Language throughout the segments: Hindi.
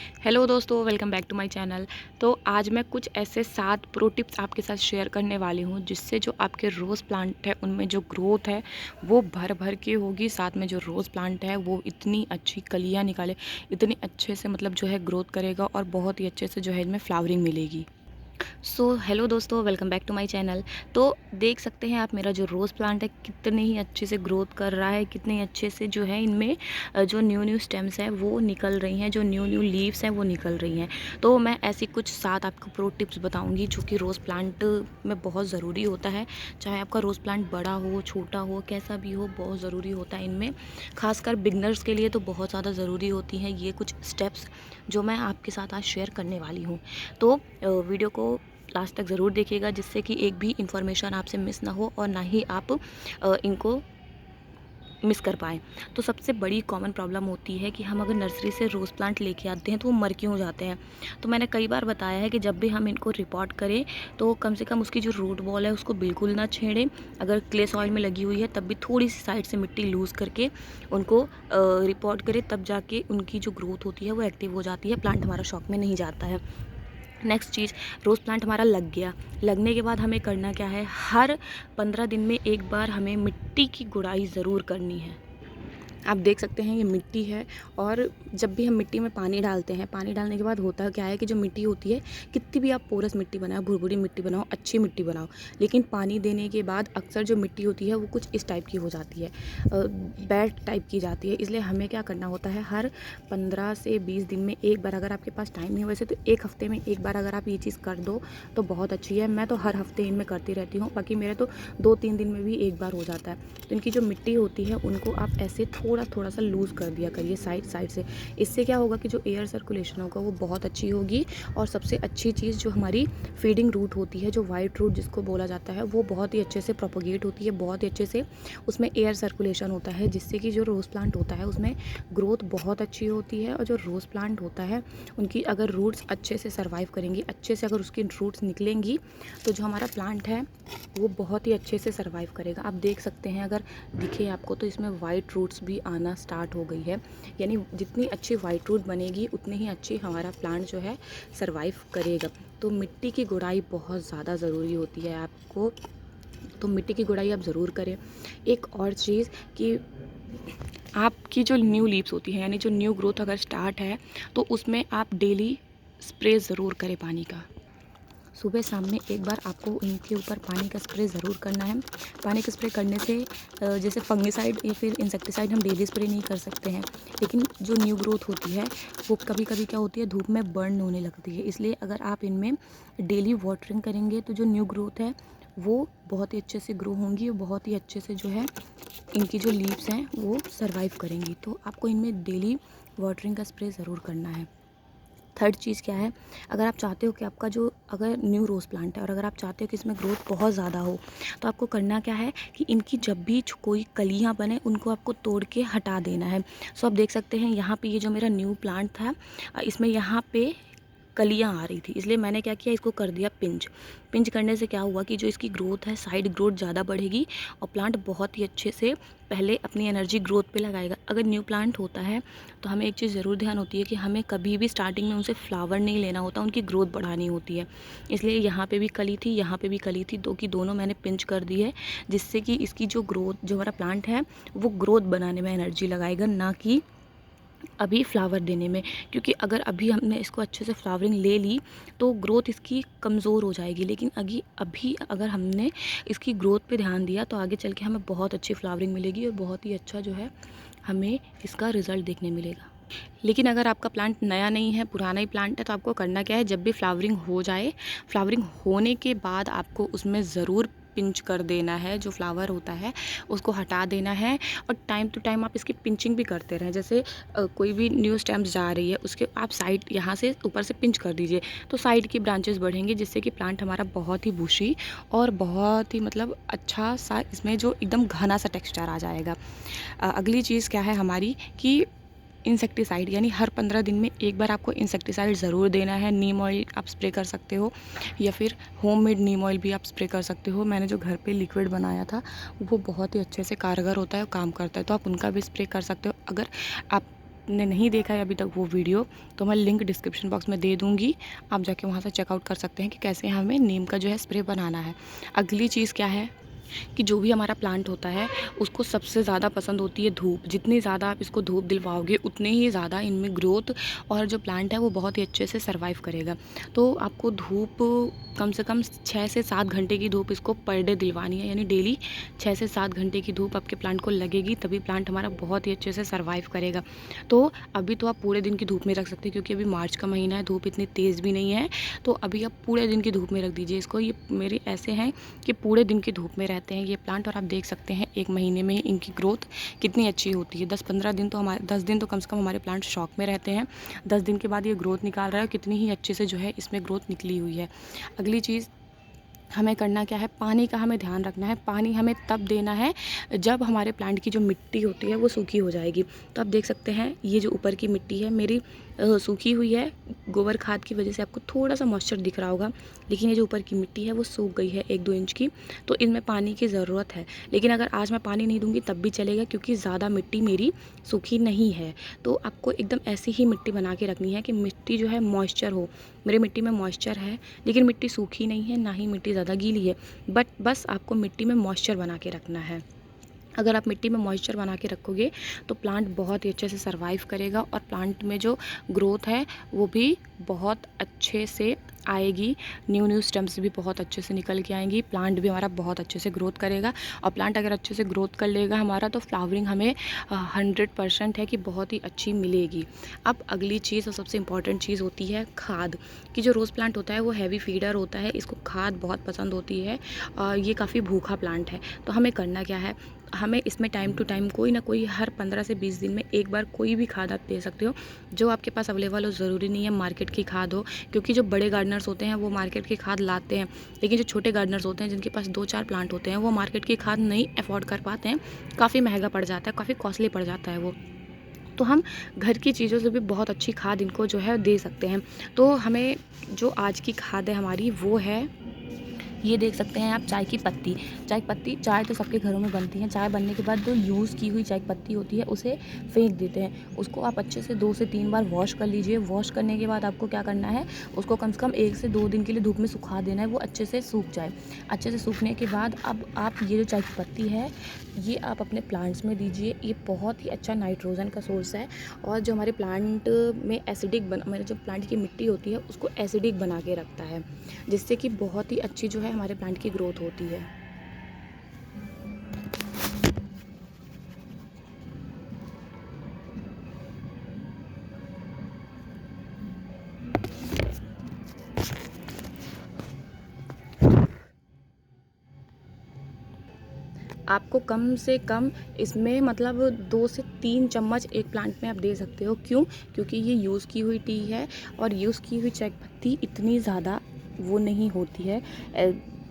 हेलो दोस्तों, welcome back to my channel. तो आज मैं कुछ ऐसे 7 प्रो टिप्स आपके साथ शेयर करने वाली हूँ जिससे जो आपके रोज़ प्लांट है उनमें जो ग्रोथ है वो भर भर के होगी। साथ में जो रोज़ प्लांट है वो इतनी अच्छी कलियाँ निकाले, इतनी अच्छे से मतलब जो है ग्रोथ करेगा और बहुत ही अच्छे से जो है इनमें फ्लावरिंग मिलेगी। हेलो दोस्तों, welcome back to my channel. तो देख सकते हैं आप मेरा जो रोज़ प्लांट है कितने ही अच्छे से ग्रोथ कर रहा है, कितने ही अच्छे से जो है इनमें जो न्यू न्यू स्टेम्स हैं वो निकल रही हैं, जो न्यू न्यू लीव्स हैं वो निकल रही हैं। तो मैं ऐसी कुछ 7 आपको प्रो टिप्स बताऊंगी जो कि रोज़ प्लांट में बहुत ज़रूरी होता है। चाहे आपका रोज़ प्लांट बड़ा हो, छोटा हो, कैसा भी हो, बहुत ज़रूरी होता है इनमें। खासकर बिगनर्स के लिए तो बहुत ज़्यादा ज़रूरी होती हैं ये कुछ स्टेप्स जो मैं आपके साथ आज शेयर करने वाली हूँ। तो वीडियो को लास्ट तक ज़रूर देखिएगा जिससे कि एक भी इन्फॉर्मेशन आपसे मिस ना हो और ना ही आप इनको मिस कर पाएँ। तो सबसे बड़ी कॉमन प्रॉब्लम होती है कि हम अगर नर्सरी से रोज़ प्लांट लेके आते हैं तो वो मर क्यों जाते हैं। तो मैंने कई बार बताया है कि जब भी हम इनको रिपोर्ट करें तो कम से कम उसकी जो रूट बॉल है उसको बिल्कुल ना छेड़ें। अगर क्ले सॉइल में लगी हुई है तब भी थोड़ी सी साइड से मिट्टी लूज़ करके उनको रिपोर्ट करें, तब जाके उनकी जो ग्रोथ होती है वो एक्टिव हो जाती है, प्लांट हमारा शॉक में नहीं जाता है। नेक्स्ट चीज़, रोज़ प्लांट हमारा लग गया। लगने के बाद हमें करना क्या है, हर 15 दिन में एक बार हमें मिट्टी की गुड़ाई ज़रूर करनी है। आप देख सकते हैं ये मिट्टी है और जब भी हम मिट्टी में पानी डालते हैं, पानी डालने के बाद होता क्या है कि जो मिट्टी होती है, कितनी भी आप पोरस मिट्टी बनाओ, भुरभुरी मिट्टी बनाओ, अच्छी मिट्टी बनाओ, लेकिन पानी देने के बाद अक्सर जो मिट्टी होती है वो कुछ इस टाइप की हो जाती है, बैड टाइप की जाती है। इसलिए हमें क्या करना होता है, हर 15 से 20 दिन में एक बार, अगर आपके पास टाइम नहीं है वैसे तो एक हफ़्ते में एक बार अगर आप ये चीज़ कर दो तो बहुत अच्छी है। मैं तो हर हफ़्ते इनमें करती रहती हूँ, बाकी मेरे तो 2-3 दिन में भी एक बार हो जाता है। तो इनकी जो मिट्टी होती है उनको आप ऐसे थोड़ा थोड़ा सा लूज़ कर दिया करिए साइड साइड से। इससे क्या होगा कि जो एयर सर्कुलेशन होगा वो बहुत अच्छी होगी और सबसे अच्छी चीज़ जो हमारी फीडिंग रूट होती है, जो वाइट रूट जिसको बोला जाता है, वो बहुत ही अच्छे से प्रोपोगेट होती है, बहुत ही अच्छे से उसमें एयर सर्कुलेशन होता है, जिससे कि जो रोज़ प्लांट होता है उसमें ग्रोथ बहुत अच्छी होती है। और जो रोज़ प्लांट होता है उनकी अगर रूट्स अच्छे से सर्वाइव करेंगी, अच्छे से अगर उसकी रूट्स निकलेंगी तो जो हमारा प्लांट है वो बहुत ही अच्छे से सर्वाइव करेगा। आप देख सकते हैं, अगर दिखे आपको तो इसमें वाइट रूट्स भी आना स्टार्ट हो गई है, यानी जितनी अच्छी वाइट रूट बनेगी उतनी ही अच्छी हमारा प्लांट जो है सर्वाइव करेगा। तो मिट्टी की गुड़ाई बहुत ज़्यादा ज़रूरी होती है आपको, तो मिट्टी की गुड़ाई आप ज़रूर करें। एक और चीज़ कि आपकी जो न्यू लीव्स होती हैं, यानी जो न्यू ग्रोथ अगर स्टार्ट है तो उसमें आप डेली स्प्रे ज़रूर करें पानी का। सुबह शाम में एक बार आपको इनके ऊपर पानी का स्प्रे ज़रूर करना है। पानी का स्प्रे करने से जैसे फंगिसाइड या फिर इंसेक्टिसाइड हम डेली स्प्रे नहीं कर सकते हैं, लेकिन जो न्यू ग्रोथ होती है वो कभी कभी क्या होती है, धूप में बर्न होने लगती है। इसलिए अगर आप इनमें डेली वाटरिंग करेंगे तो जो न्यू ग्रोथ है वो बहुत ही अच्छे से ग्रो होंगी और बहुत ही अच्छे से जो है इनकी जो लीव्स हैं वो सर्वाइव करेंगी। तो आपको इनमें डेली वाटरिंग का स्प्रे ज़रूर करना है। थर्ड चीज़ क्या है, अगर आप चाहते हो कि आपका जो अगर न्यू रोज़ प्लांट है और अगर आप चाहते हो कि इसमें ग्रोथ बहुत ज़्यादा हो, तो आपको करना क्या है कि इनकी जब भी कोई कलियाँ बने उनको आपको तोड़ के हटा देना है। सो आप देख सकते हैं यहाँ पे ये जो मेरा न्यू प्लांट था, इसमें यहाँ पे कलियाँ आ रही थी, इसलिए मैंने क्या किया, इसको कर दिया पिंच। पिंच करने से क्या हुआ कि जो इसकी ग्रोथ है, साइड ग्रोथ ज़्यादा बढ़ेगी और प्लांट बहुत ही अच्छे से पहले अपनी एनर्जी ग्रोथ पे लगाएगा। अगर न्यू प्लांट होता है तो हमें एक चीज़ ज़रूर ध्यान होती है कि हमें कभी भी स्टार्टिंग में उनसे फ्लावर नहीं लेना होता, उनकी ग्रोथ बढ़ानी होती है। इसलिए यहाँ पे भी कली थी, यहाँ पे भी कली थी, दो की दोनों मैंने पिंच कर दी है, जिससे कि इसकी जो ग्रोथ, जो हमारा प्लांट है वो ग्रोथ बनाने में एनर्जी लगाएगा, ना कि अभी फ्लावर देने में। क्योंकि अगर अभी हमने इसको अच्छे से फ्लावरिंग ले ली तो ग्रोथ इसकी कमज़ोर हो जाएगी, लेकिन अभी अगर हमने इसकी ग्रोथ पे ध्यान दिया तो आगे चल के हमें बहुत अच्छी फ्लावरिंग मिलेगी और बहुत ही अच्छा जो है हमें इसका रिज़ल्ट देखने मिलेगा। लेकिन अगर आपका प्लांट नया नहीं है, पुराना ही प्लांट है, तो आपको करना क्या है, जब भी फ्लावरिंग हो जाए, फ्लावरिंग होने के बाद आपको उसमें ज़रूर पिंच कर देना है, जो फ्लावर होता है उसको हटा देना है। और टाइम टू टाइम आप इसकी पिंचिंग भी करते रहें। जैसे कोई भी न्यू स्टेम्स जा रही है उसके आप साइड यहाँ से ऊपर से पिंच कर दीजिए, तो साइड की ब्रांचेस बढ़ेंगे, जिससे कि प्लांट हमारा बहुत ही बुशी और बहुत ही मतलब अच्छा सा, इसमें जो एकदम घना सा टेक्स्चर आ जाएगा। अगली चीज़ क्या है हमारी कि इंसेक्टिसाइड, यानी हर 15 दिन में एक बार आपको इंसेक्टिसाइड ज़रूर देना है। नीम ऑयल आप स्प्रे कर सकते हो या फिर होममेड नीम ऑयल भी आप स्प्रे कर सकते हो। मैंने जो घर पे लिक्विड बनाया था वो बहुत ही अच्छे से कारगर होता है, काम करता है, तो आप उनका भी स्प्रे कर सकते हो। अगर आप जिसने नहीं देखा है अभी तक वो वीडियो, तो मैं लिंक डिस्क्रिप्शन बॉक्स में दे दूँगी, आप जाके वहाँ से चेकआउट कर सकते हैं कि कैसे हमें नीम का जो है स्प्रे बनाना है। अगली चीज़ क्या है कि जो भी हमारा प्लांट होता है उसको सबसे ज़्यादा पसंद होती है धूप। जितनी ज़्यादा आप इसको धूप दिलवाओगे उतने ही ज़्यादा इनमें ग्रोथ और जो प्लांट है वो बहुत ही अच्छे से सर्वाइव करेगा। तो आपको धूप कम से कम 6 से 7 घंटे की धूप इसको पर डे दिलवानी है, यानी डेली 6 से 7 घंटे की धूप आपके प्लांट को लगेगी, तभी प्लांट हमारा बहुत ही अच्छे से सर्वाइव करेगा। तो अभी तो आप पूरे दिन की धूप में रख सकते हैं, क्योंकि अभी मार्च का महीना है, धूप इतनी तेज़ भी नहीं है, तो अभी आप पूरे दिन की धूप में रख दीजिए इसको। ये मेरे ऐसे हैं कि पूरे दिन की धूप में रहते हैं ये प्लांट, और आप देख सकते हैं 1 महीने में इनकी ग्रोथ कितनी अच्छी होती है। 10-15 दिन तो 10 दिन तो कम से कम हमारे प्लांट शॉक में रहते हैं। 10 दिन के बाद ये ग्रोथ निकाल रहा है, कितनी ही अच्छे से जो है इसमें ग्रोथ निकली हुई है। अगली चीज़ हमें करना क्या है, पानी का हमें ध्यान रखना है। पानी हमें तब देना है जब हमारे प्लांट की जो मिट्टी होती है वो सूखी हो जाएगी। तो आप देख सकते हैं ये जो ऊपर की मिट्टी है मेरी सूखी हुई है, गोबर खाद की वजह से आपको थोड़ा सा मॉइस्चर दिख रहा होगा, लेकिन ये जो ऊपर की मिट्टी है वो सूख गई है 1-2 इंच की, तो इनमें पानी की ज़रूरत है। लेकिन अगर आज मैं पानी नहीं दूंगी तब भी चलेगा, क्योंकि ज़्यादा मिट्टी मेरी सूखी नहीं है। तो आपको एकदम ऐसी ही मिट्टी बना के रखनी है कि मिट्टी जो है मॉइस्चर हो। मेरी मिट्टी में मॉइस्चर है, लेकिन मिट्टी सूखी नहीं है, ना ही मिट्टी ज़्यादा गीली है, बस आपको मिट्टी में मॉइस्चर बना के रखना है। अगर आप मिट्टी में मॉइस्चर बना के रखोगे तो प्लांट बहुत ही अच्छे से सर्वाइव करेगा, और प्लांट में जो ग्रोथ है वो भी बहुत अच्छे से आएगी। न्यू स्टेम्स भी बहुत अच्छे से निकल के आएंगी, प्लांट भी हमारा बहुत अच्छे से ग्रोथ करेगा। और प्लांट अगर अच्छे से ग्रोथ कर लेगा हमारा, तो फ्लावरिंग हमें 100% है कि बहुत ही अच्छी मिलेगी। अब अगली चीज़ और सबसे इम्पॉर्टेंट चीज़ होती है खाद। कि जो रोज़ प्लांट होता है वो हैवी फीडर होता है, इसको खाद बहुत पसंद होती है, ये काफ़ी भूखा प्लांट है। तो हमें करना क्या है, हमें इसमें टाइम टू टाइम कोई ना कोई हर 15 से 20 दिन में एक बार कोई भी खाद आप दे सकते हो जो आपके पास अवेलेबल हो। ज़रूरी नहीं है मार्केट की खाद हो, क्योंकि जो बड़े गार्डनर्स होते हैं वो मार्केट की खाद लाते हैं, लेकिन जो छोटे गार्डनर्स होते हैं जिनके पास 2-4 प्लांट होते हैं वो मार्केट की खाद नहीं अफोर्ड कर पाते हैं, काफ़ी महंगा पड़ जाता है, काफ़ी कॉस्टली पड़ जाता है वो। तो हम घर की चीज़ों से भी बहुत अच्छी खाद इनको जो है दे सकते हैं। तो हमें जो आज की खाद है हमारी वो है, ये देख सकते हैं आप, चाय की पत्ती। चाय तो सबके घरों में बनती है। चाय बनने के बाद जो यूज़ की हुई चाय की पत्ती होती है उसे फेंक देते हैं। उसको आप अच्छे से 2 से 3 बार वॉश कर लीजिए। वॉश करने के बाद आपको क्या करना है, उसको कम से कम 1 से 2 दिन के लिए धूप में सुखा देना है, वो अच्छे से सूख जाए। अच्छे से सूखने के बाद अब आप ये जो चाय की पत्ती है ये आप अपने प्लांट्स में दीजिए। ये बहुत ही अच्छा नाइट्रोजन का सोर्स है, और जो हमारे प्लांट में हमारे जो प्लांट की मिट्टी होती है उसको एसिडिक बना के रखता है, जिससे कि बहुत ही अच्छी जो है हमारे प्लांट की ग्रोथ होती है। आपको कम से कम इसमें मतलब 2 से 3 चम्मच एक प्लांट में आप दे सकते हो। क्यों? क्योंकि ये यूज़ की हुई टी है, और यूज़ की हुई चाय पत्ती इतनी ज़्यादा वो नहीं होती है,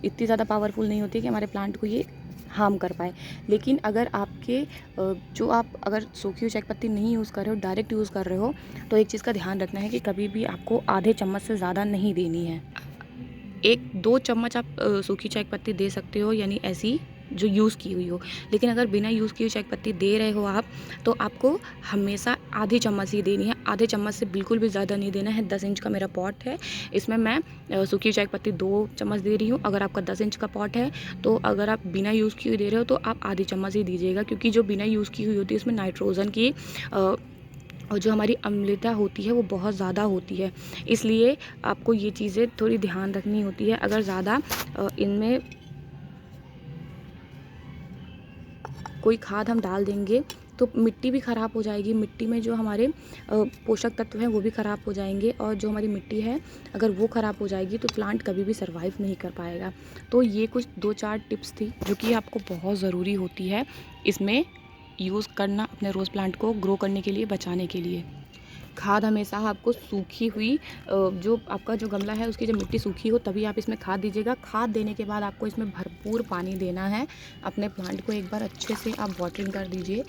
इतनी ज़्यादा पावरफुल नहीं होती है कि हमारे प्लांट को ये हार्म कर पाए। लेकिन अगर आपके जो आप अगर सूखी हुई चाय पत्ती नहीं यूज़ कर रहे हो, डायरेक्ट यूज़ कर रहे हो, तो एक चीज़ का ध्यान रखना है कि कभी भी आपको आधे चम्मच से ज़्यादा नहीं देनी है। 1-2 चम्मच आप सूखी चाय पत्ती दे सकते हो, यानी ऐसी जो यूज़ की हुई हो। लेकिन अगर बिना यूज़ की हुई चाय पत्ती दे रहे हो आप, तो आपको हमेशा आधी चम्मच ही देनी है। आधे चम्मच से बिल्कुल भी ज़्यादा नहीं देना है। 10 इंच का मेरा पॉट है, इसमें मैं सूखी चाय पत्ती 2 चम्मच दे रही हूँ। अगर आपका 10 इंच का पॉट है, तो अगर आप बिना यूज़ की हुई दे रहे हो तो आप आधी चम्मच ही दीजिएगा, क्योंकि जो बिना यूज़ की हुई होती है उसमें नाइट्रोजन की और जो हमारी अम्लता होती है वो बहुत ज़्यादा होती है। इसलिए आपको ये चीज़ें थोड़ी ध्यान रखनी होती है। अगर ज़्यादा इनमें कोई खाद हम डाल देंगे तो मिट्टी भी ख़राब हो जाएगी। मिट्टी में जो हमारे पोषक तत्व हैं वो भी ख़राब हो जाएंगे, और जो हमारी मिट्टी है अगर वो ख़राब हो जाएगी तो प्लांट कभी भी सर्वाइव नहीं कर पाएगा। तो ये कुछ 2-4 टिप्स थी जो कि आपको बहुत ज़रूरी होती है इसमें यूज़ करना, अपने रोज़ प्लांट को ग्रो करने के लिए, बचाने के लिए। खाद हमेशा आपको सूखी हुई जो आपका जो गमला है उसकी जब मिट्टी सूखी हो तभी आप इसमें खाद दीजिएगा। खाद देने के बाद आपको इसमें भरपूर पानी देना है। अपने प्लांट को एक बार अच्छे से आप वाटरिंग कर दीजिए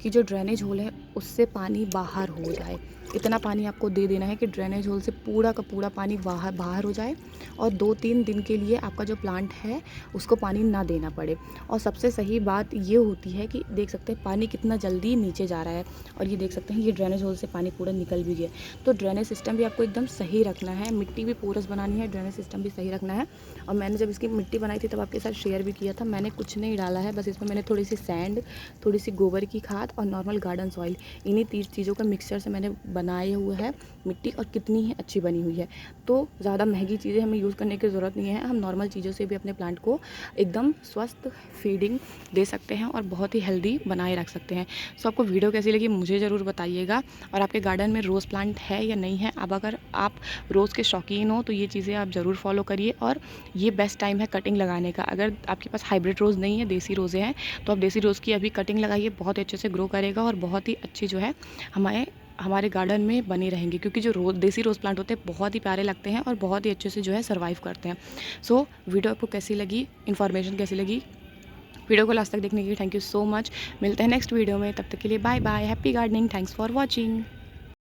कि जो ड्रेनेज होल है उससे पानी बाहर हो जाए। इतना पानी आपको दे देना है कि ड्रेनेज होल से पूरा का पूरा पानी बाहर बाहर हो जाए और 2-3 दिन के लिए आपका जो प्लांट है उसको पानी ना देना पड़े। और सबसे सही बात ये होती है कि देख सकते हैं पानी कितना जल्दी नीचे जा रहा है, और ये देख सकते हैं ये ड्रेनेज होल से पानी पूरा निकल भी गया। तो ड्रेनेज सिस्टम भी आपको एकदम सही रखना है, मिट्टी भी पोरस बनानी है, ड्रेनेज सिस्टम भी सही रखना है। और मैंने जब इसकी मिट्टी बनाई थी तब आपके साथ शेयर भी किया था। मैंने कुछ नहीं डाला है, बस इसमें मैंने थोड़ी सी सैंड, थोड़ी सी गोबर की खाद और नॉर्मल गार्डन सॉइल, इन्हीं 3 चीज़ों का मिक्सचर से मैंने बनाए हुए है मिट्टी, और कितनी ही अच्छी बनी हुई है। तो ज़्यादा महंगी चीज़ें हमें यूज़ करने की ज़रूरत नहीं है, हम नॉर्मल चीज़ों से भी अपने प्लांट को एकदम स्वस्थ फीडिंग दे सकते हैं और बहुत ही हेल्दी बनाए रख सकते हैं। सो आपको वीडियो कैसी लगी मुझे ज़रूर बताइएगा, और आपके गार्डन में रोज़ प्लांट है या नहीं है। अब अगर आप रोज़ के शौकीन हो तो ये चीज़ें आप ज़रूर फॉलो करिए, और ये बेस्ट टाइम है कटिंग लगाने का। अगर आपके पास हाइब्रिड रोज़ नहीं है, देसी रोज़े हैं, तो आप देसी रोज़ की अभी कटिंग लगाइए, बहुत ही अच्छे से ग्रो करेगा और बहुत ही अच्छी जो है हमारे गार्डन में बने रहेंगे, क्योंकि जो देसी रोज़ प्लांट होते हैं बहुत ही प्यारे लगते हैं और बहुत ही अच्छे से जो है सर्वाइव करते हैं। सो वीडियो आपको कैसी लगी, इन्फॉर्मेशन कैसी लगी, वीडियो को लास्ट तक देखने के लिए थैंक यू सो मच। मिलते हैं नेक्स्ट वीडियो में, तब तक के लिए bye bye, happy gardening, thanks for watching.